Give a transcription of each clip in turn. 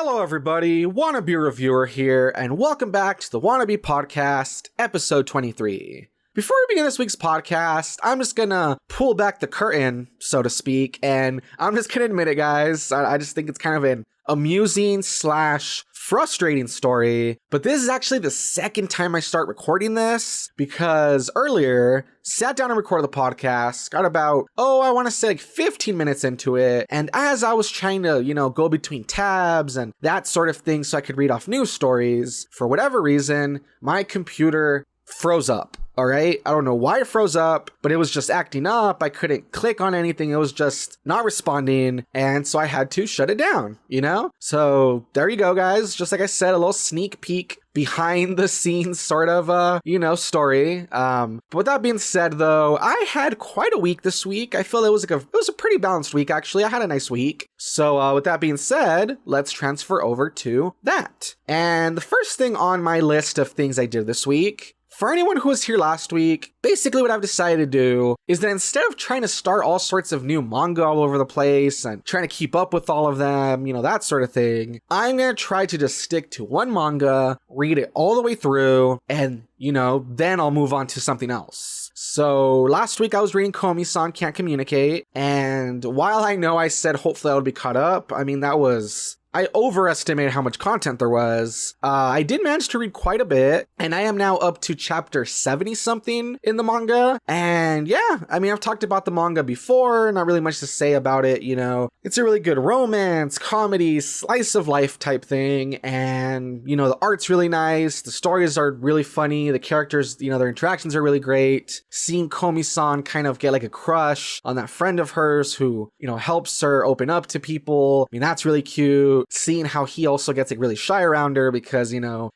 Hello everybody, Wannabe Reviewer here, and welcome back to the Wannabe Podcast, episode 23. Before we begin this week's podcast, I'm just gonna pull back the curtain, so to speak, and I'm just gonna admit it, guys. I just think it's kind of an amusing / frustrating story, but this is actually the second time I start recording this, because earlier, sat down and recorded the podcast, got about, I want to say like 15 minutes into it, and as I was trying to, go between tabs and that sort of thing so I could read off news stories, for whatever reason, my computer froze up. All right. I don't know why it froze up, but it was just acting up. I couldn't click on anything. It was just not responding. And so I had to shut it down, So there you go, guys. Just like I said, a little sneak peek behind the scenes sort of, story. But with that being said, though, I had quite a week this week. I feel it was a pretty balanced week, actually. I had a nice week. So with that being said, let's transfer over to that. And the first thing on my list of things I did this week, for anyone who was here last week, basically what I've decided to do is that instead of trying to start all sorts of new manga all over the place and trying to keep up with all of them, that sort of thing, I'm going to try to just stick to one manga, read it all the way through, and, then I'll move on to something else. So last week I was reading Komi-san Can't Communicate, and while I know I said hopefully I would be caught up, I overestimated how much content there was. I did manage to read quite a bit, and I am now up to chapter 70-something in the manga. And yeah, I've talked about the manga before, not really much to say about it, It's a really good romance, comedy, slice of life type thing, and, the art's really nice, the stories are really funny, the characters, their interactions are really great. Seeing Komi-san kind of get like a crush on that friend of hers who, helps her open up to people, that's really cute. Seeing how he also gets like really shy around her because,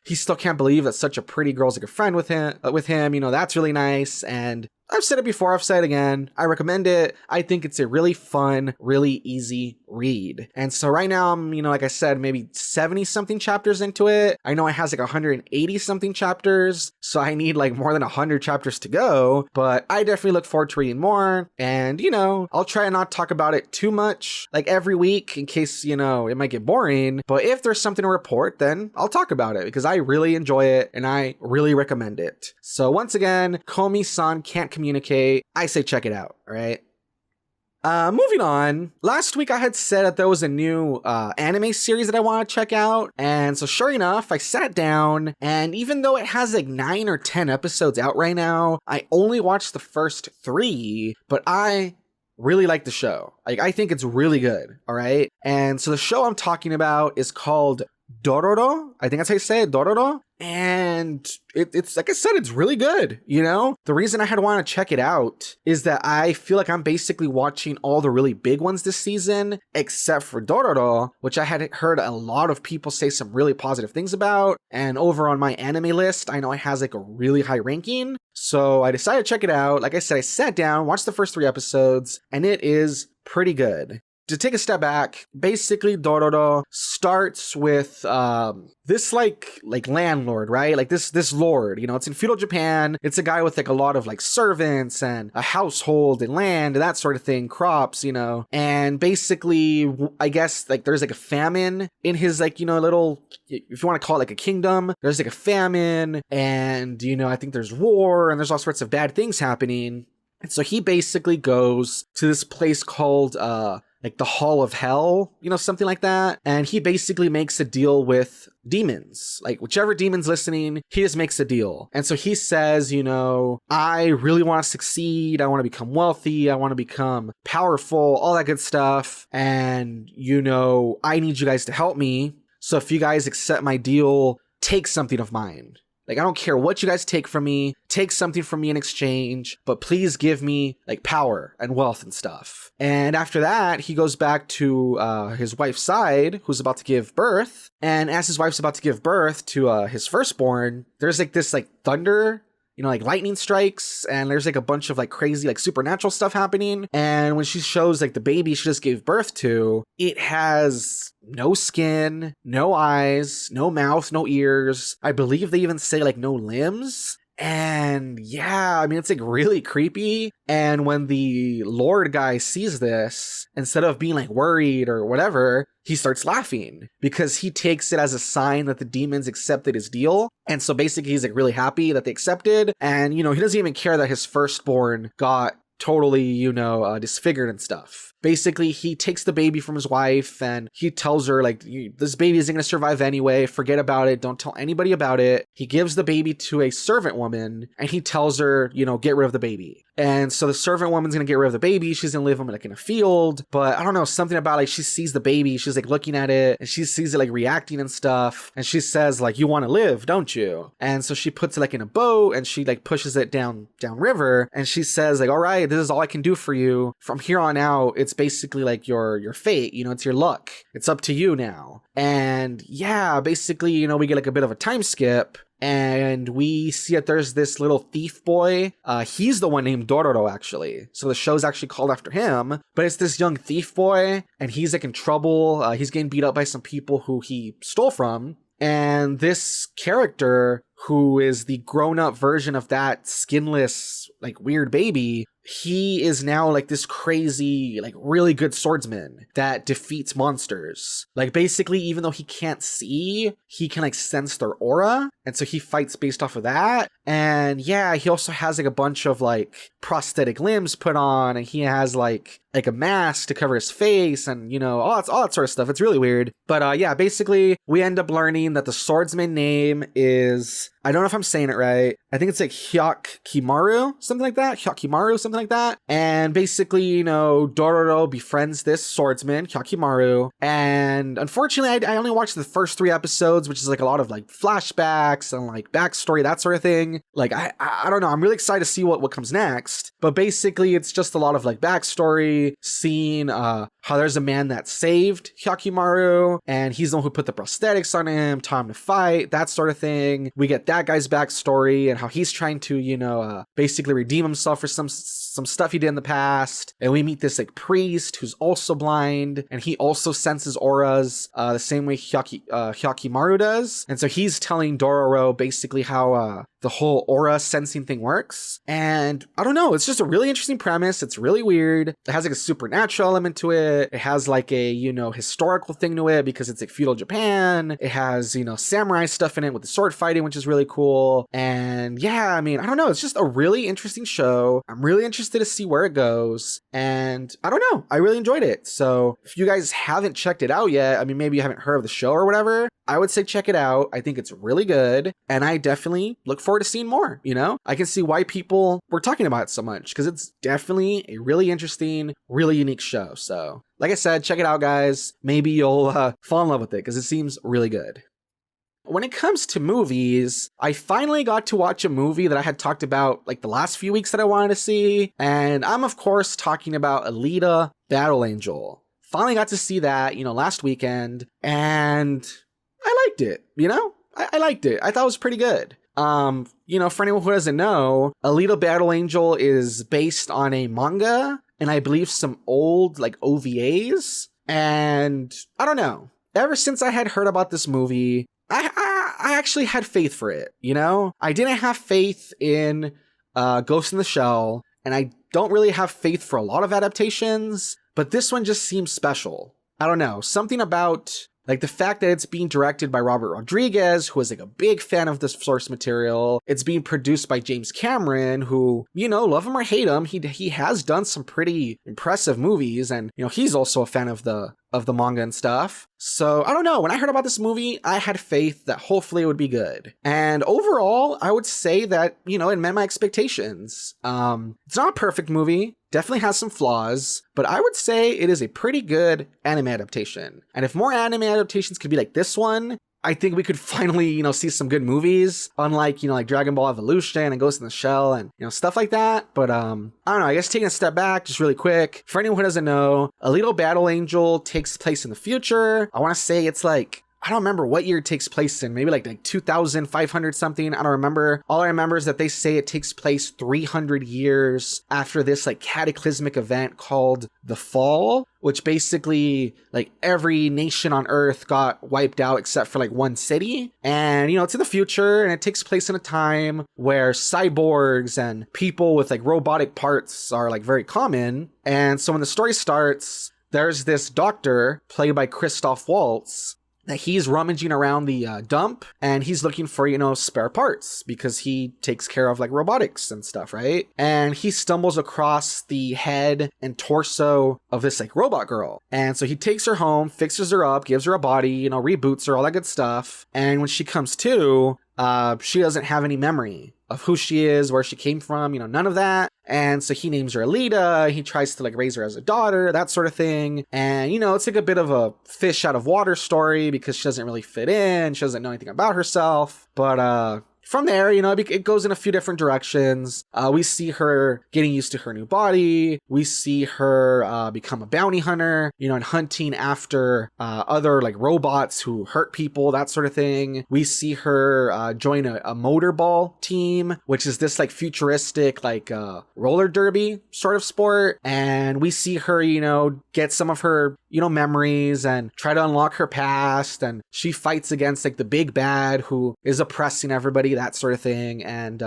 he still can't believe that such a pretty girl's like a friend with him, that's really nice. And I've said it before, I've said it again, I recommend it. I think it's a really fun, really easy read. And so right now I'm, like I said, maybe 70 something chapters into it. I know it has like 180 something chapters, so I need like more than 100 chapters to go, but I definitely look forward to reading more. And, I'll try and not talk about it too much, like every week in case, it might get boring. But if there's something to report, then I'll talk about it because I really enjoy it and I really recommend it. So once again, Komi-san Can't Communicate. I say check it out, all right? Moving on, last week I had said that there was a new anime series that I want to check out, and so sure enough, I sat down, and even though it has like 9 or 10 episodes out right now, I only watched the first 3, but I really like the show. Like, I think it's really good, all right? And so the show I'm talking about is called Dororo. I think that's how you say it, Dororo. And it's like I said, it's really good, The reason I had to want to check it out is that I feel like I'm basically watching all the really big ones this season, except for Dororo, which I had heard a lot of people say some really positive things about. And over on my anime list, I know it has like a really high ranking. So I decided to check it out. Like I said, I sat down, watched the first 3 episodes, and it is pretty good. To take a step back, basically Dororo starts with this like landlord, right? Like this lord, it's in feudal Japan. It's a guy with like a lot of like servants and a household and land and that sort of thing, crops, And basically, I guess like there's like a famine in his like, little, if you want to call it like a kingdom, there's like a famine and, I think there's war and there's all sorts of bad things happening. And so he basically goes to this place called like the Hall of Hell, something like that. And he basically makes a deal with demons. Like whichever demon's listening, he just makes a deal. And so he says, I really want to succeed. I want to become wealthy. I want to become powerful, all that good stuff. And, I need you guys to help me. So if you guys accept my deal, take something of mine. Like, I don't care what you guys take from me, take something from me in exchange, but please give me like power and wealth and stuff. And after that, he goes back to his wife's side, who's about to give birth. And as his wife's about to give birth to his firstborn, there's like this like thunder, like lightning strikes, and there's like a bunch of like crazy like supernatural stuff happening. And when she shows like the baby she just gave birth to, it has no skin, no eyes, no mouth, no ears. I believe they even say like no limbs. And yeah, I mean, it's like really creepy. And when the Lord guy sees this, instead of being like worried or whatever, he starts laughing because he takes it as a sign that the demons accepted his deal. And so basically he's like really happy that they accepted. And, you know, he doesn't even care that his firstborn got totally, you know, disfigured and stuff. Basically, he takes the baby from his wife and he tells her, like, this baby isn't going to survive anyway. Forget about it. Don't tell anybody about it. He gives the baby to a servant woman and he tells her, you know, get rid of the baby. And so the servant woman's going to get rid of the baby. She's going to leave him like in a field. But I don't know, something about like she sees the baby. She's like looking at it and she sees it like reacting and stuff. And she says like, you want to live, don't you? And so she puts it like in a boat and she like pushes it down river. And she says like, all right, this is all I can do for you. From here on out, it's basically like your fate. You know, it's your luck. It's up to you now. And yeah, basically, you know, we get like a bit of a time skip. And we see that there's this little thief boy. He's the one named Dororo, actually. So the show's actually called after him. But it's this young thief boy, and he's like in trouble. He's getting beat up by some people who he stole from. And this character, who is the grown-up version of that skinless, like weird baby, he is now like this crazy, like really good swordsman that defeats monsters. Like basically, even though he can't see, he can like sense their aura. And so he fights based off of that. And yeah, he also has like a bunch of like prosthetic limbs put on, and he has like a mask to cover his face and, you know, all that sort of stuff. It's really weird. But yeah, basically we end up learning that the swordsman name is, I don't know if I'm saying it right. I think it's like Hyakimaru, something like that. Hyakimaru, something like that. And basically, you know, Dororo befriends this swordsman, Hyakimaru. And unfortunately, I only watched the first 3 episodes, which is like a lot of like flashbacks and like backstory, that sort of thing. Like, I don't know. I'm really excited to see what comes next. But basically, it's just a lot of like backstory, seeing how there's a man that saved Hyakimaru, and he's the one who put the prosthetics on him, taught him to fight, that sort of thing. We get that guy's backstory and how he's trying to, you know, basically redeem himself for some stuff he did in the past. And we meet this like priest who's also blind, and he also senses auras the same way Hyakimaru does. And so he's telling Dororo basically how the whole aura sensing thing works. And I don't know, it's just a really interesting premise. It's really weird. It has like a supernatural element to it. It has like a, you know, historical thing to it because it's like feudal Japan. It has, you know, samurai stuff in it with the sword fighting, which is really cool. And yeah, I mean, I don't know, it's just a really interesting show. I'm really interested to see where it goes. And I don't know, I really enjoyed it. So if you guys haven't checked it out yet, I mean, maybe you haven't heard of the show or whatever, I would say check it out. I think it's really good. And I definitely look forward to seeing more, you know? I can see why people were talking about it so much because it's definitely a really interesting, really unique show. So like I said, check it out, guys. Maybe you'll fall in love with it because it seems really good. When it comes to movies, I finally got to watch a movie that I had talked about like the last few weeks that I wanted to see. And I'm of course talking about Alita Battle Angel. Finally got to see that, you know, last weekend. And I liked it, you know? I liked it. I thought it was pretty good. You know, for anyone who doesn't know, Alita Battle Angel is based on a manga and I believe some old like OVAs. And I don't know, ever since I had heard about this movie, I actually had faith for it, you know? I didn't have faith in Ghost in the Shell, and I don't really have faith for a lot of adaptations, but this one just seems special. I don't know, something about like the fact that it's being directed by Robert Rodriguez, who is like a big fan of this source material. It's being produced by James Cameron, who, you know, love him or hate him, he has done some pretty impressive movies, and, you know, he's also a fan of the manga and stuff. So I don't know, when I heard about this movie, I had faith that hopefully it would be good. And overall, I would say that, you know, it met my expectations. It's not a perfect movie, definitely has some flaws, but I would say it is a pretty good anime adaptation. And if more anime adaptations could be like this one, I think we could finally, you know, see some good movies, unlike, you know, like Dragon Ball Evolution and Ghost in the Shell and, you know, stuff like that. But I don't know, I guess taking a step back, just really quick, for anyone who doesn't know, Alita Battle Angel takes place in the future. I want to say it's like I don't remember what year it takes place in, maybe like 2,500 something. I don't remember. All I remember is that they say it takes place 300 years after this like cataclysmic event called the Fall, which basically like every nation on Earth got wiped out except for like one city. And, it's in the future, and it takes place in a time where cyborgs and people with like robotic parts are like very common. And so when the story starts, there's this doctor played by Christoph Waltz that he's rummaging around the dump, and he's looking for, spare parts because he takes care of like robotics and stuff, right? And he stumbles across the head and torso of this like robot girl. And so he takes her home, fixes her up, gives her a body, reboots her, all that good stuff. And when she comes to, she doesn't have any memory of who she is, where she came from, none of that. And so he names her Alita. He tries to like raise her as a daughter, that sort of thing. And, it's like a bit of a fish out of water story because she doesn't really fit in. She doesn't know anything about herself. But, from there, it goes in a few different directions. We see her getting used to her new body. We see her become a bounty hunter, and hunting after other like robots who hurt people, that sort of thing. We see her join a motorball team, which is this like futuristic like roller derby sort of sport. And we see her, get some of her, memories and try to unlock her past. And she fights against like the big bad who is oppressing everybody, that sort of thing. And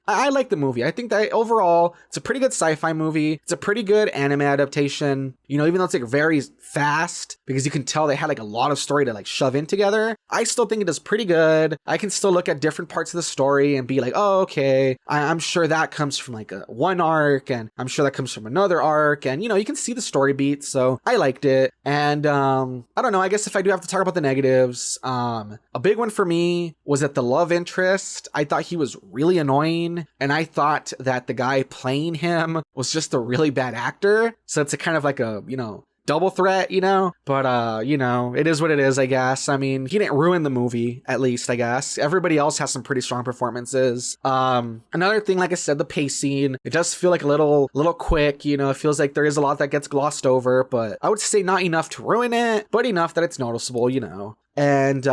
I like the movie. I think that overall it's a pretty good sci-fi movie. It's a pretty good anime adaptation, even though it's like very fast because you can tell they had like a lot of story to like shove in together. I still think it is pretty good. I can still look at different parts of the story and be like, oh, okay, I'm sure that comes from like one arc, and I'm sure that comes from another arc, and you can see the story beats. So I liked it. And I don't know, I guess if I do have to talk about the negatives, a big one for me was that the love interest, I thought he was really annoying, and I thought that the guy playing him was just a really bad actor. So it's a kind of like a, double threat, but it is what it is, I guess. I mean, he didn't ruin the movie, at least, I guess. Everybody else has some pretty strong performances. Another thing, like I said, the pacing, it does feel like a little quick, it feels like there is a lot that gets glossed over, but I would say not enough to ruin it, but enough that it's noticeable, and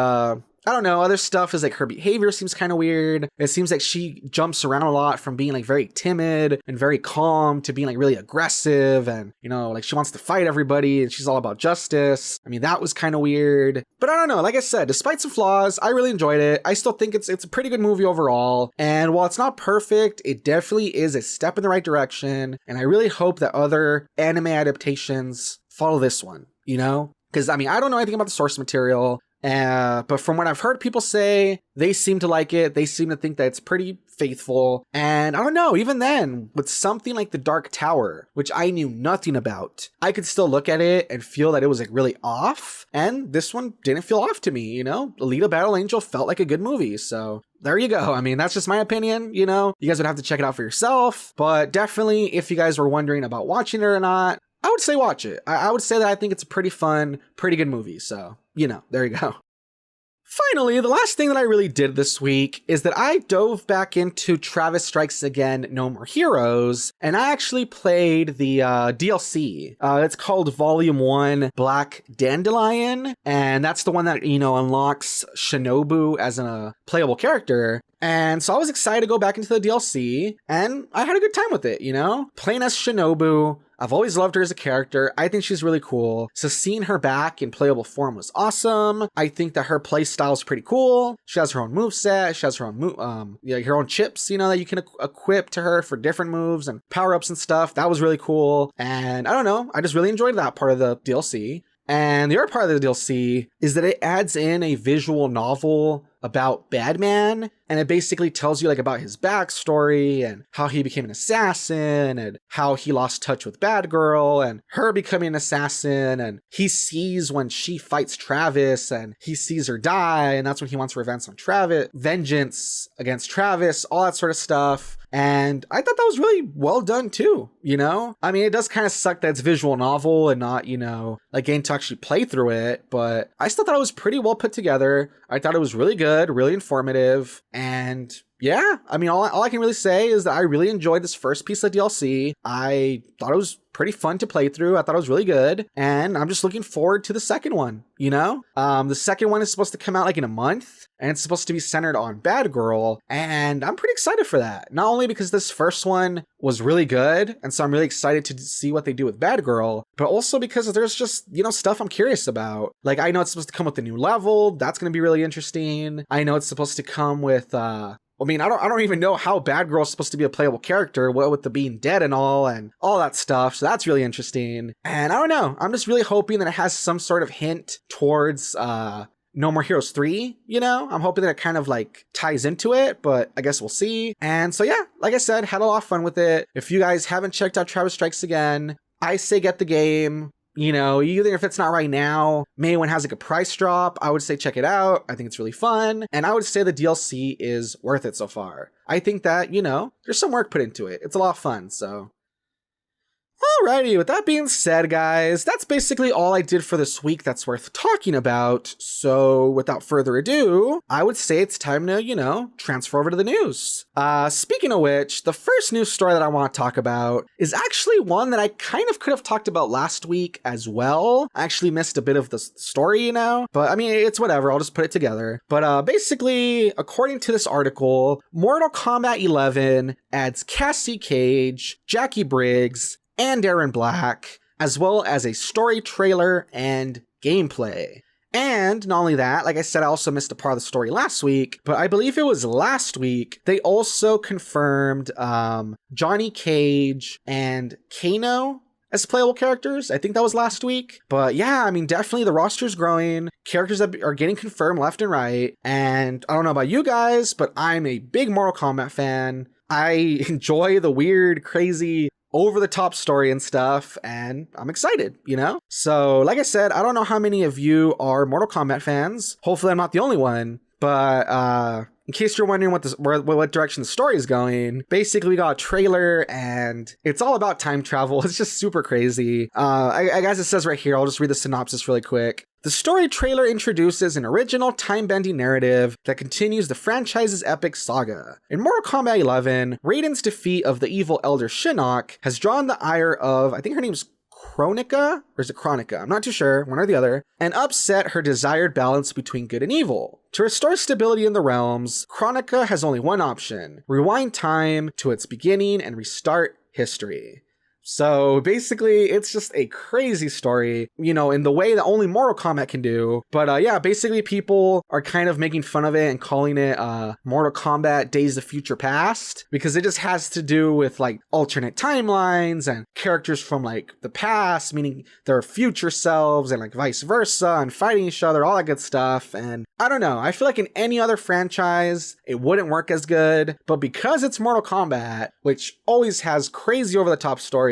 I don't know, other stuff is like her behavior seems kind of weird. It seems like she jumps around a lot from being like very timid and very calm to being like really aggressive, and like she wants to fight everybody and she's all about justice. I mean, that was kind of weird. But I don't know, like I said, despite some flaws, I really enjoyed it. I still think it's a pretty good movie overall. And while it's not perfect, it definitely is a step in the right direction. And I really hope that other anime adaptations follow this one, Because I mean, I don't know anything about the source material. But from what I've heard people say, they seem to like it. They seem to think that it's pretty faithful. And I don't know, even then, with something like The Dark Tower, which I knew nothing about, I could still look at it and feel that it was like really off. And this one didn't feel off to me, Alita Battle Angel felt like a good movie. So there you go. I mean, that's just my opinion, You guys would have to check it out for yourself. But definitely, if you guys were wondering about watching it or not, I would say watch it. I would say that I think it's a pretty fun, pretty good movie. So, there you go. Finally, the last thing that I really did this week is that I dove back into Travis Strikes Again, No More Heroes, and I actually played the DLC. It's called Volume 1 Black Dandelion, and that's the one that, unlocks Shinobu as a playable character. And so I was excited to go back into the DLC, and I had a good time with it, Playing as Shinobu, I've always loved her as a character. I think she's really cool. So seeing her back in playable form was awesome. I think that her play style is pretty cool. She has her own moveset. She has her own her own chips, that you can equip to her for different moves and power-ups and stuff. That was really cool. And I don't know, I just really enjoyed that part of the DLC. And the other part of the DLC is that it adds in a visual novel about Badman, and it basically tells you like about his backstory and how he became an assassin and how he lost touch with Bad Girl and her becoming an assassin, and he sees when she fights Travis and he sees her die, and that's when he wants vengeance against Travis, all that sort of stuff. And I thought that was really well done too, I mean, it does kind of suck that it's visual novel and not, like getting to actually play through it, but I still thought it was pretty well put together. I thought it was really good, really informative, and yeah, I mean, all I can really say is that I really enjoyed this first piece of DLC. I thought it was pretty fun to play through. I thought it was really good. And I'm just looking forward to the second one, you know? The second one is supposed to come out like in a month, and it's supposed to be centered on Bad Girl. And I'm pretty excited for that. Not only because this first one was really good, and so I'm really excited to see what they do with Bad Girl, but also because there's just, you know, stuff I'm curious about. Like, I know it's supposed to come with a new level. That's going to be really interesting. I know it's supposed to come with, I don't even know how Bad Girl is supposed to be a playable character, what with the being dead and all that stuff. So that's really interesting. And I don't know. I'm just really hoping that it has some sort of hint towards No More Heroes 3, you know? I'm hoping that it kind of like ties into it, but I guess we'll see. And so yeah, like I said, had a lot of fun with it. If you guys haven't checked out Travis Strikes Again, I say get the game. You know, even if it's not right now, maybe when it has like a price drop, I would say check it out. I think it's really fun. And I would say the DLC is worth it so far. I think that, you know, there's some work put into it. It's a lot of fun, so. Alrighty, with that being said, guys, that's basically all I did for this week that's worth talking about. So without further ado, I would say it's time to, you know, transfer over to the news. Speaking of which, the first news story that I want to talk about is actually one that I kind of could have talked about last week as well. I actually missed a bit of the story, you know, but I mean, it's whatever. I'll just put it together. But basically, according to this article, Mortal Kombat 11 adds Cassie Cage, Jacqui Briggs, and Erron Black, as well as a story trailer and gameplay. And not only that, like I said, I also missed a part of the story last week, but I believe it was last week, they also confirmed Johnny Cage and Kano as playable characters. I think that was last week. But yeah, I mean, definitely the roster's growing. Characters that are getting confirmed left and right. And I don't know about you guys, but I'm a big Mortal Kombat fan. I enjoy the weird, crazy, over-the-top story and stuff, and I'm excited, you know? So, like I said, I don't know how many of you are Mortal Kombat fans. Hopefully I'm not the only one, but in case you're wondering what direction the story is going, basically we got a trailer, and it's all about time travel. It's just super crazy. I guess it says right here, I'll just read the synopsis really quick. The story trailer introduces an original time-bending narrative that continues the franchise's epic saga. In Mortal Kombat 11, Raiden's defeat of the evil Elder Shinnok has drawn the ire of, I think her name's Kronika? Or is it Chronica? I'm not too sure, one or the other, and upset her desired balance between good and evil. To restore stability in the realms, Kronika has only one option: rewind time to its beginning and restart history. So basically, it's just a crazy story, you know, in the way that only Mortal Kombat can do. But yeah, basically people are kind of making fun of it and calling it Mortal Kombat Days of Future Past, because it just has to do with like alternate timelines and characters from like the past, meaning their future selves, and like vice versa, and fighting each other, all that good stuff. And I don't know, I feel like in any other franchise, it wouldn't work as good. But because it's Mortal Kombat, which always has crazy over-the-top stories,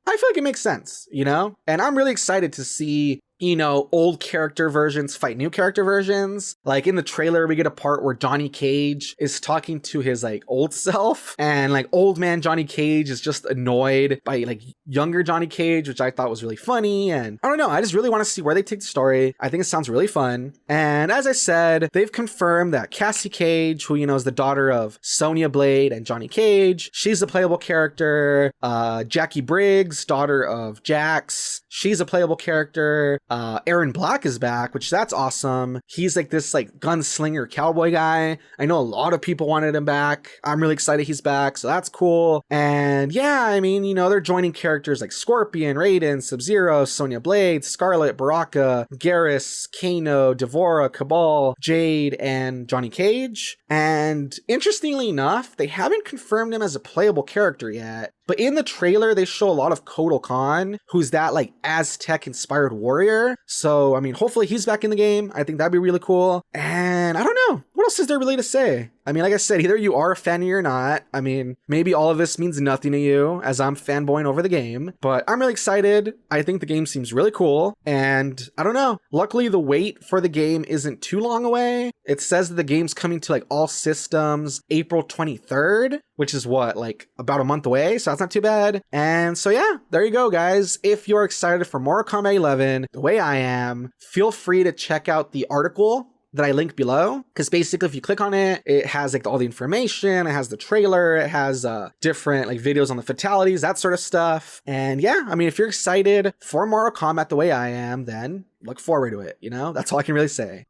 I feel like it makes sense, you know? And I'm really excited to see, you know, old character versions fight new character versions. Like in the trailer, we get a part where Johnny Cage is talking to his like old self, and like old man Johnny Cage is just annoyed by like younger Johnny Cage, which I thought was really funny. And I don't know, I just really want to see where they take the story. I think it sounds really fun. And as I said, they've confirmed that Cassie Cage, who, you know, is the daughter of Sonya Blade and Johnny Cage, she's a playable character. Jacqui Briggs, daughter of Jax, she's a playable character. Erron Black is back, which that's awesome. He's like this like gunslinger cowboy guy. I know a lot of people wanted him back. I'm really excited he's back, so that's cool. And yeah, I mean, you know, they're joining characters like Scorpion, Raiden, Sub-Zero, Sonya Blade, Scarlet, Baraka, Garrus, Kano, Devora, Cabal, Jade, and Johnny Cage. And interestingly enough, they haven't confirmed him as a playable character yet. But in the trailer, they show a lot of Kotal Khan, who's that like Aztec-inspired warrior. So, I mean, hopefully he's back in the game. I think that'd be really cool. And I don't know, what else is there really to say? I mean, like I said, either you are a fan or you're not. I mean, maybe all of this means nothing to you, as I'm fanboying over the game. But I'm really excited. I think the game seems really cool. And I don't know, luckily the wait for the game isn't too long away. It says that the game's coming to like all systems April 23rd, which is what, like about a month away, so that's not too bad. And so yeah, there you go, guys. If you're excited for Mortal Kombat 11 the way I am, feel free to check out the article that I link below, because basically if you click on it, it has like all the information, it has the trailer, it has different like videos on the fatalities, that sort of stuff. And yeah, I mean, if you're excited for Mortal Kombat the way I am, then look forward to it, you know? That's all I can really say.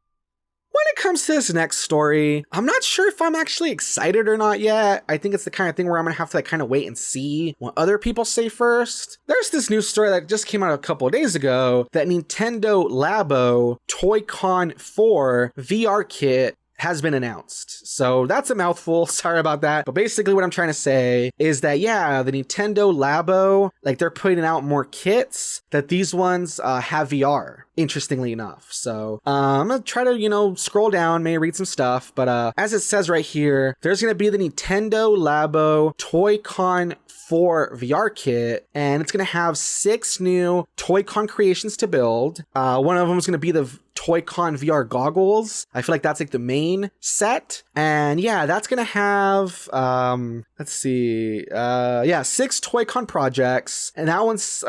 When it comes to this next story, I'm not sure if I'm actually excited or not yet. I think it's the kind of thing where I'm gonna have to like kind of wait and see what other people say first. There's this news story that just came out a couple of days ago that Nintendo Labo Toy-Con 4 VR kit has been announced. So that's a mouthful, sorry about that. But basically what I'm trying to say is that, yeah, the Nintendo Labo, like they're putting out more kits, that these ones have VR, interestingly enough. So I'm gonna try to, you know, scroll down, maybe read some stuff. But as it says right here, there's gonna be the Nintendo Labo Toy-Con 4 VR kit, and it's gonna have 6 new Toy-Con creations to build. One of them is gonna be the Toy-Con VR goggles. I feel like that's like the main set. And yeah, that's gonna have, let's see, 6 Toy-Con projects. And that one's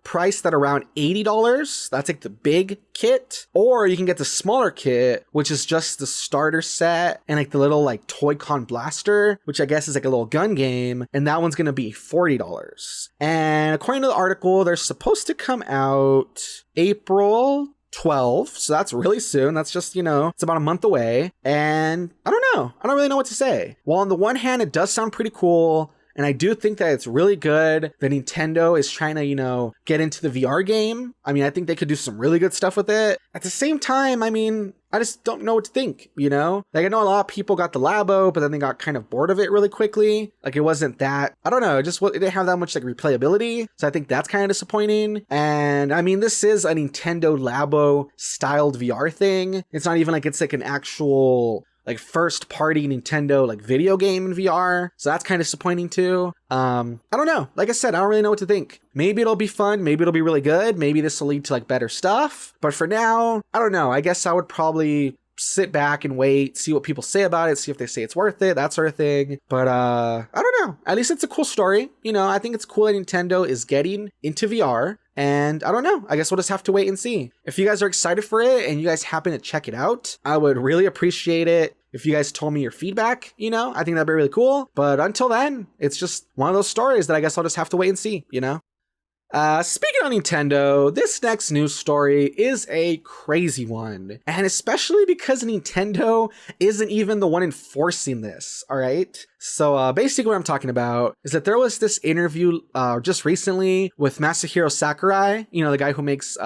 priced at around $80. That's like the big kit. Or you can get the smaller kit, which is just the starter set and like the little like Toy-Con blaster, which I guess is like a little gun game. And that one's gonna be $40. And according to the article, they're supposed to come out April 12, so that's really soon. That's just, you know, it's about a month away. And I don't know. I don't really know what to say. Well, on the one hand, it does sound pretty cool. And I do think that it's really good that Nintendo is trying to, you know, get into the VR game. I mean, I think they could do some really good stuff with it. At the same time, I mean, I just don't know what to think, you know? Like, I know a lot of people got the Labo, but then they got kind of bored of it really quickly. Like, it wasn't that, I don't know, it didn't have that much, like, replayability. So I think that's kind of disappointing. And, I mean, this is a Nintendo Labo-styled VR thing. It's not even like it's, like, an actual like first party Nintendo like video game in VR. So that's kind of disappointing too. I don't know. Like I said, I don't really know what to think. Maybe it'll be fun. Maybe it'll be really good. Maybe this will lead to like better stuff. But for now, I don't know. I guess I would probably sit back and wait, see what people say about it, see if they say it's worth it, that sort of thing. But I don't know. At least it's a cool story. You know, I think it's cool that Nintendo is getting into VR. And I don't know, I guess we'll just have to wait and see. If you guys are excited for it and you guys happen to check it out, I would really appreciate it if you guys told me your feedback, you know? I think that'd be really cool. But until then, it's just one of those stories that I guess I'll just have to wait and see, you know? Speaking of Nintendo, this next news story is a crazy one. And especially because Nintendo isn't even the one enforcing this, all right? So basically what I'm talking about is that there was this interview just recently with Masahiro Sakurai, you know, the guy who makes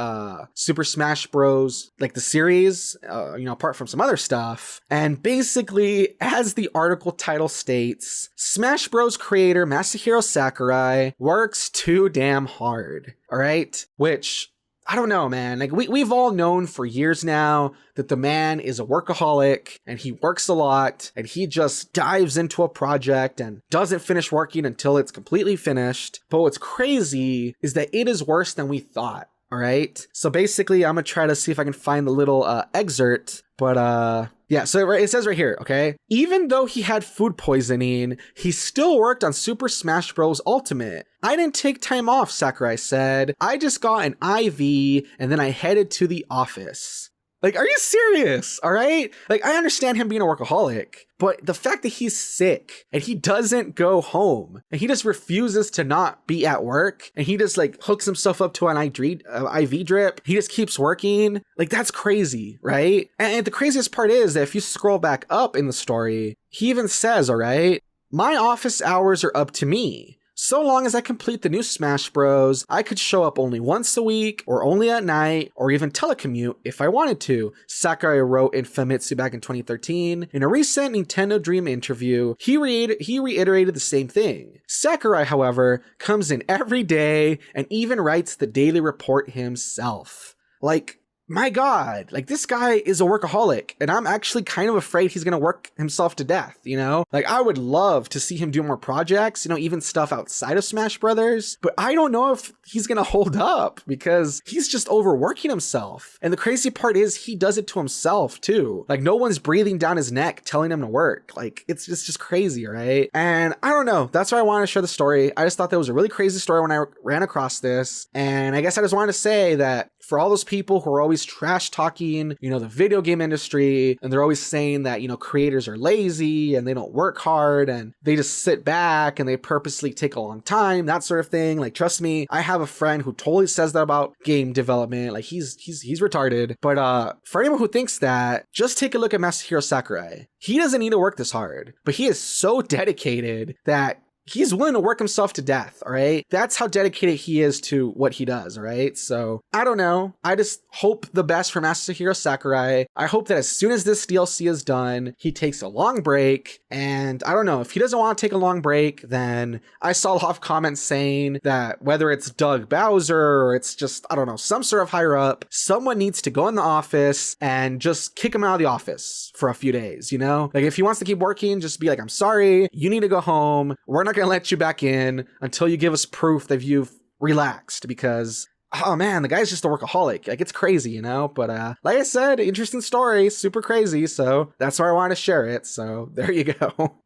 Super Smash Bros, like the series, you know, apart from some other stuff. And basically, as the article title states, Smash Bros creator Masahiro Sakurai works too damn hard, all right? Which, I don't know, man. Like we've all known for years now that the man is a workaholic and he works a lot and he just dives into a project and doesn't finish working until it's completely finished. But what's crazy is that it is worse than we thought. All right. So basically, I'm going to try to see if I can find the little excerpt. But yeah, so it says right here, okay? Even though he had food poisoning, he still worked on Super Smash Bros. Ultimate. I didn't take time off, Sakurai said. I just got an IV and then I headed to the office. Like, are you serious? All right? Like, I understand him being a workaholic, but the fact that he's sick and he doesn't go home and he just refuses to not be at work and he just like hooks himself up to an IV drip, he just keeps working. Like, that's crazy, right? And the craziest part is that if you scroll back up in the story, he even says, all right, my office hours are up to me. So long as I complete the new Smash Bros, I could show up only once a week, or only at night, or even telecommute if I wanted to, Sakurai wrote in Famitsu back in 2013. In a recent Nintendo Dream interview, he reiterated the same thing. Sakurai, however, comes in every day and even writes the daily report himself. Like, my God, like this guy is a workaholic and I'm actually kind of afraid he's going to work himself to death, you know? Like I would love to see him do more projects, you know, even stuff outside of Smash Brothers, but I don't know if he's going to hold up because he's just overworking himself. And the crazy part is he does it to himself too. Like no one's breathing down his neck telling him to work. Like it's just crazy, right? And I don't know. That's why I wanted to share the story. I just thought that was a really crazy story when I ran across this. And I guess I just wanted to say that for all those people who are always always trash talking, the video game industry, and they're always saying that, creators are lazy and they don't work hard and they just sit back and they purposely take a long time, that sort of thing. Like, trust me, I have a friend who totally says that about game development. Like, he's retarded. But for anyone who thinks that, just take a look at Masahiro Sakurai. He doesn't need to work this hard, but he is so dedicated that he's willing to work himself to death, all right? That's how dedicated he is to what he does, all right? So, I don't know. I just hope the best for Masahiro Sakurai. I hope that as soon as this DLC is done, he takes a long break. And I don't know, if he doesn't want to take a long break, then I saw a lot of comments saying that whether it's Doug Bowser or it's just, I don't know, some sort of higher up, someone needs to go in the office and just kick him out of the office for a few days, Like, if he wants to keep working, just be like, I'm sorry, you need to go home. We're not gonna let you back in until you give us proof that you've relaxed, because oh man, the guy's just a workaholic. Like, it's crazy, but like I said, interesting story, super crazy, so that's why I wanted to share it. So there you go.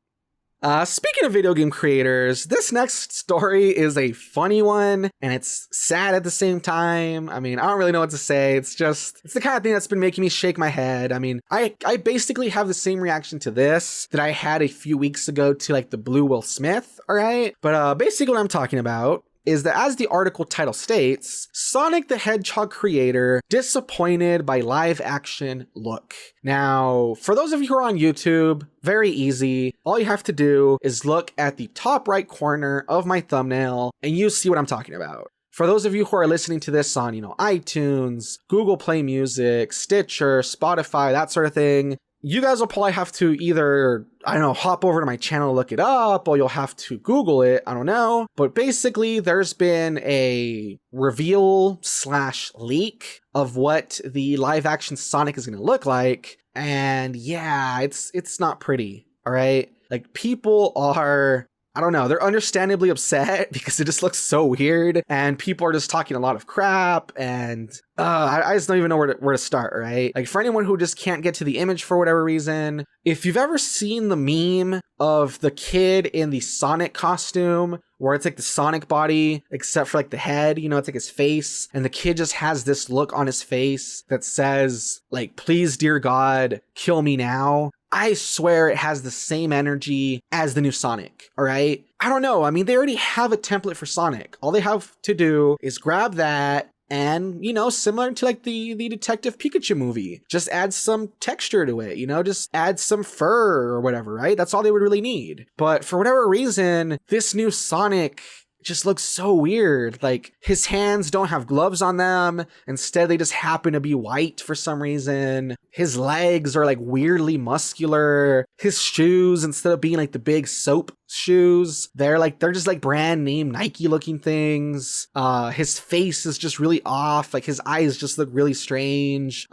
Speaking of video game creators, this next story is a funny one, and it's sad at the same time. I mean, I don't really know what to say. It's the kind of thing that's been making me shake my head. I mean, I basically have the same reaction to this that I had a few weeks ago to, like, the Blue Will Smith, all right? But basically what I'm talking about is that, as the article title states, Sonic the Hedgehog creator disappointed by live action look. Now, for those of you who are on YouTube, very easy. All you have to do is look at the top right corner of my thumbnail and you see what I'm talking about. For those of you who are listening to this on, iTunes, Google Play Music, Stitcher, Spotify, that sort of thing, you guys will probably have to either, I don't know, hop over to my channel, look it up, or you'll have to Google it. I don't know. But basically, there's been a reveal / leak of what the live action Sonic is going to look like. And yeah, it's not pretty. All right. Like, people are, I don't know, they're understandably upset because it just looks so weird and people are just talking a lot of crap, and I just don't even know where to start, right? Like, for anyone who just can't get to the image for whatever reason, if you've ever seen the meme of the kid in the Sonic costume where it's like the Sonic body except for like the head, it's like his face, and the kid just has this look on his face that says, like, please, dear God, kill me now. I swear it has the same energy as the new Sonic, all right? I don't know. I mean, they already have a template for Sonic. All they have to do is grab that and, similar to like the Detective Pikachu movie, just add some texture to it, just add some fur or whatever, right? That's all they would really need. But for whatever reason, this new Sonic just looks so weird. Like, his hands don't have gloves on them. Instead, they just happen to be white for some reason. His legs are like weirdly muscular. His shoes, instead of being like the big soap shoes, they're just like brand name Nike looking things. His face is just really off. Like, his eyes just look really strange.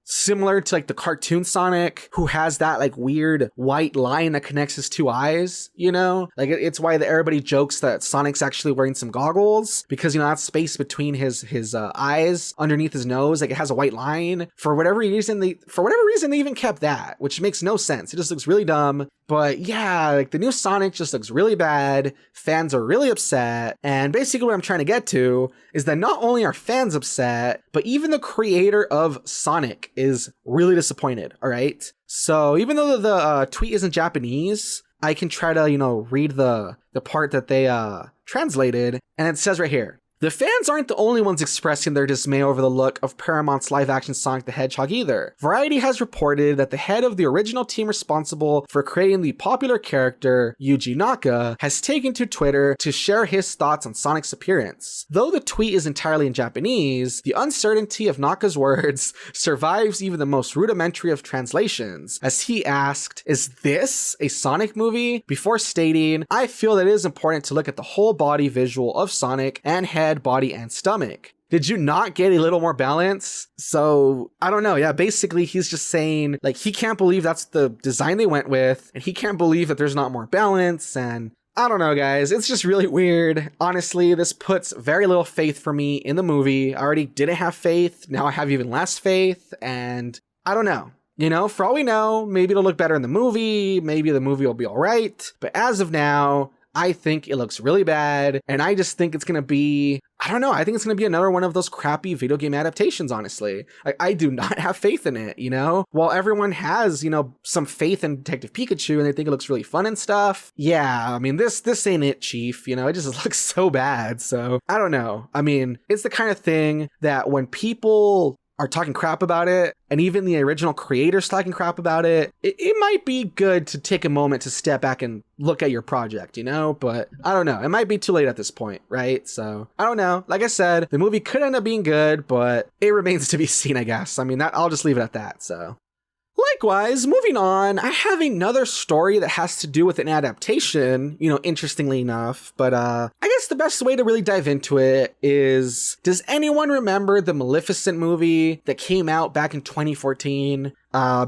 Similar to like the cartoon Sonic, who has that like weird white line that connects his two eyes, like it's why everybody jokes that Sonic's actually wearing some goggles, because that space between his eyes underneath his nose, like, it has a white line. For whatever reason they even kept that, which makes no sense. It just looks really dumb. But yeah, like, the new Sonic just looks really bad. Fans are really upset. And basically what I'm trying to get to is that not only are fans upset, but even the creator of Sonic is really disappointed, all right? So even though the tweet isn't Japanese, I can try to, read the part that they translated. And it says right here, the fans aren't the only ones expressing their dismay over the look of Paramount's live-action Sonic the Hedgehog either. Variety has reported that the head of the original team responsible for creating the popular character, Yuji Naka, has taken to Twitter to share his thoughts on Sonic's appearance. Though the tweet is entirely in Japanese, the uncertainty of Naka's words survives even the most rudimentary of translations, as he asked, "Is this a Sonic movie?" before stating, "I feel that it is important to look at the whole body visual of Sonic and head, body, and stomach." Did you not get a little more balance? So, I don't know. Yeah, basically he's just saying, like, he can't believe that's the design they went with, and he can't believe that there's not more balance, and I don't know, guys. It's just really weird. Honestly, this puts very little faith for me in the movie. I already didn't have faith. Now I have even less faith, and I don't know. For all we know, maybe it'll look better in the movie. Maybe the movie will be all right. But as of now, I think it looks really bad, and I just think it's going to be I don't know. I think it's going to be another one of those crappy video game adaptations, honestly. Like, I do not have faith in it, you know? While everyone has, you know, some faith in Detective Pikachu and they think it looks really fun and stuff. Yeah, I mean, this ain't it, Chief. You know, it just looks so bad. So, I don't know. I mean, it's the kind of thing that when people are talking crap about it, and even the original creators talking crap about it, it might be good to take a moment to step back and look at your project, you know? But I don't know. It might be too late at this point, right? So I don't know. Like I said, the movie could end up being good, but it remains to be seen, I guess. I mean, I'll just leave it at that, so. Likewise, moving on, I have another story that has to do with an adaptation, you know, interestingly enough, but I guess the best way to really dive into it is, does anyone remember the Maleficent movie that came out back in 2014?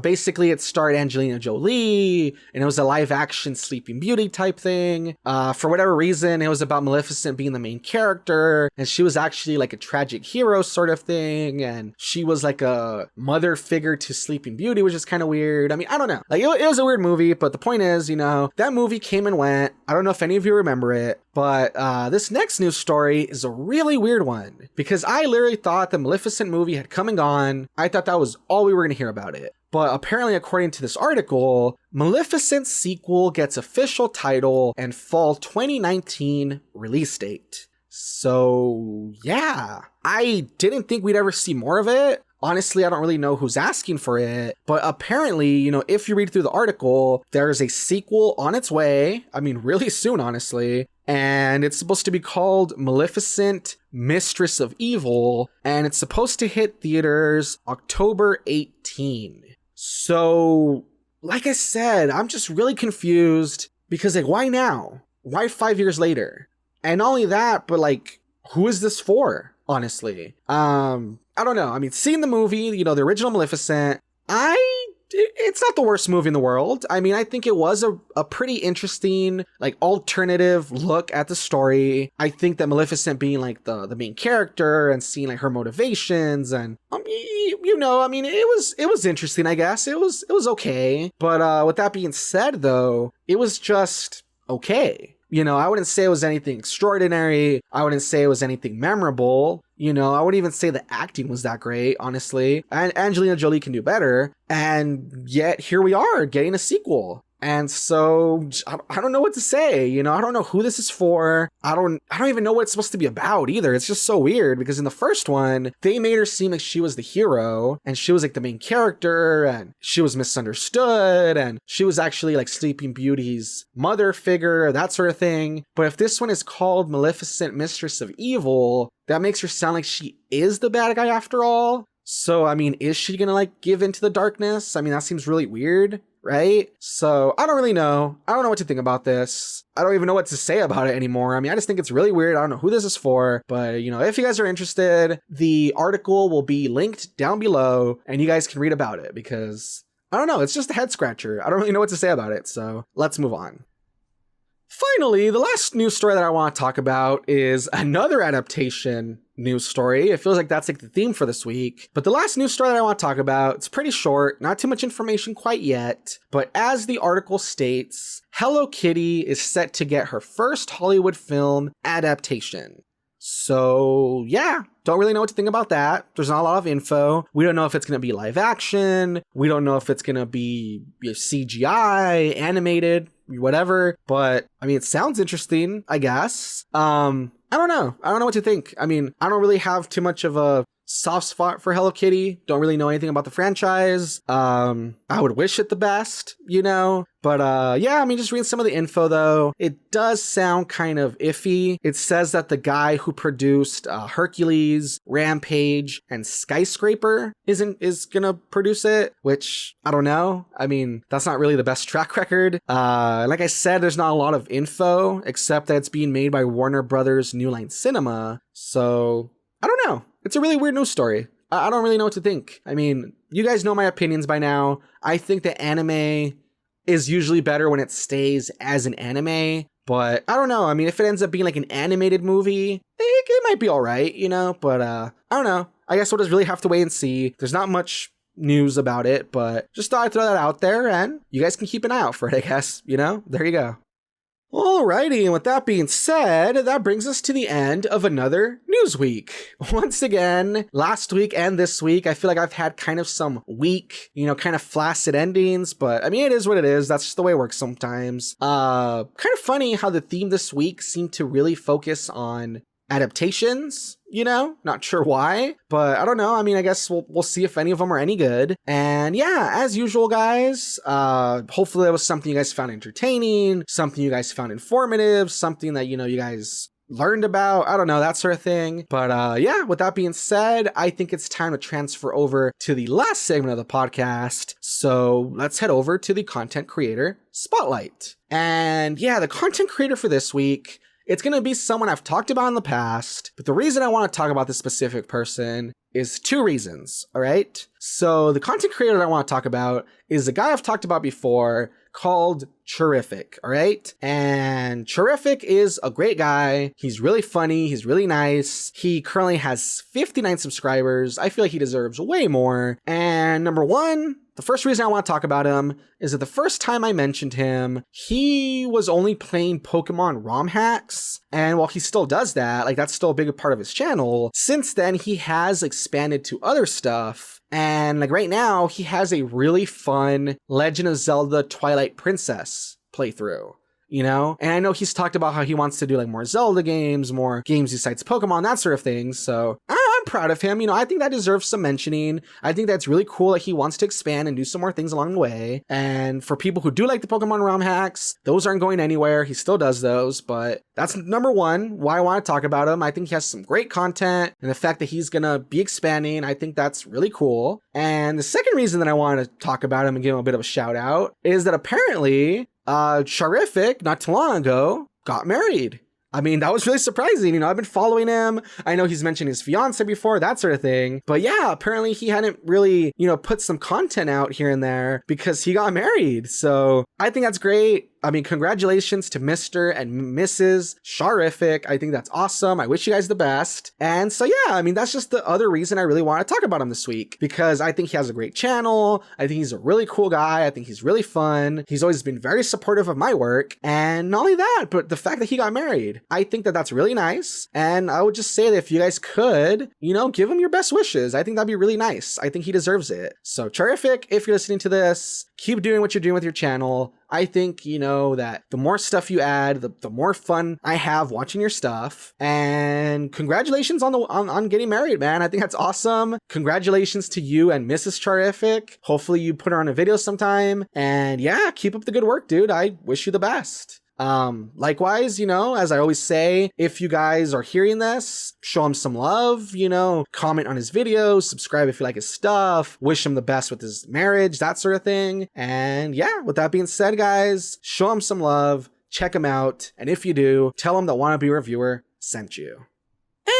Basically, it starred Angelina Jolie, and it was a live-action Sleeping Beauty type thing. For whatever reason, it was about Maleficent being the main character, and she was actually like a tragic hero sort of thing, and she was like a mother figure to Sleeping Beauty, which is kind of weird. I mean, I don't know. Like, it was a weird movie, but the point is, you know, that movie came and went. I don't know if any of you remember it, but this next news story is a really weird one, because I literally thought the Maleficent movie had come and gone. I thought that was all we were going to hear about it. But apparently, according to this article, Maleficent's sequel gets official title and fall 2019 release date. So, yeah, I didn't think we'd ever see more of it. Honestly, I don't really know who's asking for it, but apparently, you know, if you read through the article, there's a sequel on its way. I mean, really soon, honestly. And it's supposed to be called Maleficent, Mistress of Evil, and it's supposed to hit theaters October 18. So, like I said, I'm just really confused because, like, why now? Why 5 years later? And not only that, but, like, who is this for, honestly? I don't know. I mean, seeing the movie, you know, the original Maleficent, it's not the worst movie in the world. I mean, I think it was a pretty interesting, like, alternative look at the story. I think that Maleficent being, like, the main character and seeing, like, her motivations and, you know, I mean, it was interesting, I guess. It was okay. But with that being said, though, it was just okay. You know, I wouldn't say it was anything extraordinary. I wouldn't say it was anything memorable. You know, I wouldn't even say the acting was that great, honestly. And Angelina Jolie can do better. And yet, here we are, getting a sequel. And so, I don't know what to say, you know, I don't know who this is for. I don't even know what it's supposed to be about either. It's just so weird because in the first one, they made her seem like she was the hero and she was like the main character and she was misunderstood and she was actually like Sleeping Beauty's mother figure, that sort of thing. But if this one is called Maleficent, Mistress of Evil, that makes her sound like she is the bad guy after all. So, I mean, is she gonna like give into the darkness? I mean, that seems really weird. Right? So I don't really know. I don't know what to think about this. I don't even know what to say about it anymore. I mean, I just think it's really weird. I don't know who this is for, but you know, if you guys are interested, the article will be linked down below and you guys can read about it because I don't know. It's just a head scratcher. I don't really know what to say about it. So let's move on. Finally, the last news story that I want to talk about is another adaptation news story. It feels like that's like the theme for this week. But the last news story that I want to talk about, it's pretty short, not too much information quite yet. But as the article states, Hello Kitty is set to get her first Hollywood film adaptation. So yeah, don't really know what to think about that. There's not a lot of info. We don't know if it's going to be live action. We don't know if it's going to be CGI, animated, whatever. But I mean, it sounds interesting, I guess. I don't know. I don't know what to think. I mean, I don't really have too much of a soft spot for Hello Kitty. Don't really know anything about the franchise. I would wish it the best, you know? But yeah, I mean, just read some of the info though. It does sound kind of iffy. It says that the guy who produced Hercules, Rampage, and Skyscraper is gonna produce it, which I don't know. I mean, that's not really the best track record. Like I said, there's not a lot of info except that it's being made by Warner Brothers New Line Cinema. So I don't know. It's a really weird news story. I don't really know what to think. I mean, you guys know my opinions by now. I think that anime is usually better when it stays as an anime, but I don't know. I mean, if it ends up being like an animated movie, it might be all right, you know, but I don't know. I guess we'll just really have to wait and see. There's not much news about it, but just thought I'd throw that out there and you guys can keep an eye out for it, I guess, you know? There you go. Alrighty, and with that being said, that brings us to the end of another news week. Once again, last week and this week, I feel like I've had kind of some weak, kind of flaccid endings, but I mean, it is what it is. That's just the way it works sometimes. Kind of funny how the theme this week seemed to really focus on adaptations, not sure why, but I don't know. I mean, I guess we'll see if any of them are any good. And yeah, as usual, guys, hopefully that was something you guys found entertaining, something you guys found informative, something that, you guys learned about, I don't know, that sort of thing. But yeah, with that being said, I think it's time to transfer over to the last segment of the podcast. So let's head over to the content creator spotlight. And yeah, the content creator for this week, it's going to be someone I've talked about in the past, but the reason I want to talk about this specific person is two reasons, all right? So the content creator that I want to talk about is a guy I've talked about before called Charific, all right? And Charific is a great guy. He's really funny. He's really nice. He currently has 59 subscribers. I feel like he deserves way more. And number one, the first reason I want to talk about him is that the first time I mentioned him, he was only playing Pokemon ROM hacks. And while he still does that, like that's still a big part of his channel, since then he has expanded to other stuff. And like right now, he has a really fun Legend of Zelda Twilight Princess playthrough. And I know he's talked about how he wants to do like more Zelda games, more games besides Pokemon, that sort of thing. So I'm proud of him. I think that deserves some mentioning. I think that's really cool that he wants to expand and do some more things along the way. And for people who do like the Pokemon ROM hacks, those aren't going anywhere. He still does those, but that's number one, why I want to talk about him. I think he has some great content, and the fact that he's going to be expanding, I think that's really cool. And the second reason that I want to talk about him and give him a bit of a shout out is that apparently Charific, not too long ago, got married. I mean, that was really surprising. I've been following him. I know he's mentioned his fiance before, that sort of thing. But yeah, apparently he hadn't really, put some content out here and there because he got married. So I think that's great. I mean, congratulations to Mr. and Mrs. Charific. I think that's awesome. I wish you guys the best. And so, yeah, I mean, that's just the other reason I really want to talk about him this week, because I think he has a great channel. I think he's a really cool guy. I think he's really fun. He's always been very supportive of my work. And not only that, but the fact that he got married, I think that that's really nice. And I would just say that if you guys could, give him your best wishes. I think that'd be really nice. I think he deserves it. So Charific, if you're listening to this, keep doing what you're doing with your channel. I think, that the more stuff you add, the more fun I have watching your stuff. And congratulations on getting married, man. I think that's awesome. Congratulations to you and Mrs. Charific. Hopefully you put her on a video sometime. And yeah, keep up the good work, dude. I wish you the best. Likewise, as I always say, if you guys are hearing this, show him some love, comment on his videos, subscribe if you like his stuff, wish him the best with his marriage, that sort of thing. And yeah, with that being said, guys, show him some love, check him out. And if you do, tell him that Wannabe Reviewer sent you.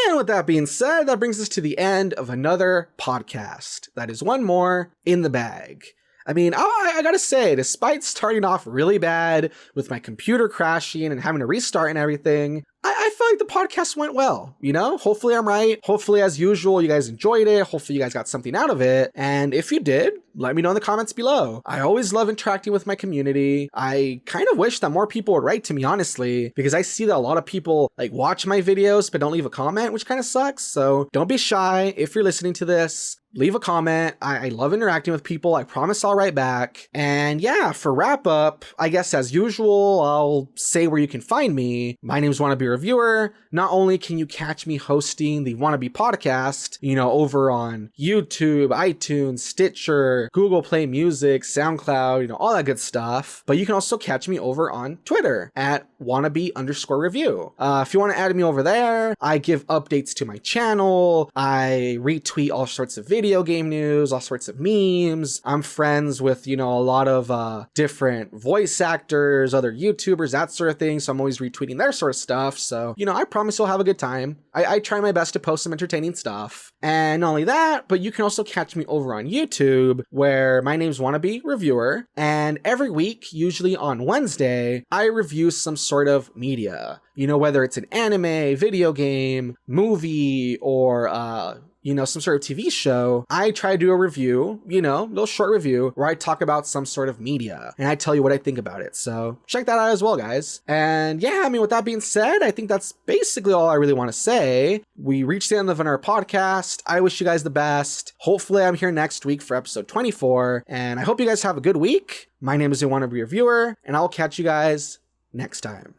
And with that being said, that brings us to the end of another podcast. That is one more in the bag. I mean, I gotta say, despite starting off really bad with my computer crashing and having to restart and everything, I feel like the podcast went well, Hopefully I'm right. Hopefully, as usual, you guys enjoyed it. Hopefully you guys got something out of it. And if you did, let me know in the comments below. I always love interacting with my community. I kind of wish that more people would write to me, honestly, because I see that a lot of people watch my videos but don't leave a comment, which kind of sucks. So don't be shy. If you're listening to this, leave a comment. I love interacting with people. I promise I'll write back. And yeah, for wrap up, I guess as usual, I'll say where you can find me. My name's Wannabe Reviewer. Not only can you catch me hosting the Wannabe podcast, over on YouTube, iTunes, Stitcher, Google Play Music, SoundCloud, all that good stuff, but you can also catch me over on Twitter at Wannabe_review. If you want to add me over there, I give updates to my channel. I retweet all sorts of video game news, all sorts of memes. I'm friends with, a lot of different voice actors, other YouTubers, that sort of thing. So I'm always retweeting their sort of stuff. So, I promise you'll have a good time. I try my best to post some entertaining stuff. And not only that, but you can also catch me over on YouTube, where my name's Wannabe Reviewer. And every week, usually on Wednesday, I review some sort of media. Whether it's an anime, video game, movie, or some sort of TV show, I try to do a review, a little short review where I talk about some sort of media and I tell you what I think about it. So check that out as well, guys. And yeah, with that being said, I think that's basically all I really want to say. We reached the end of our podcast. I wish you guys the best. Hopefully I'm here next week for episode 24, and I hope you guys have a good week. My name is Wannabe Reviewer, and I'll catch you guys next time.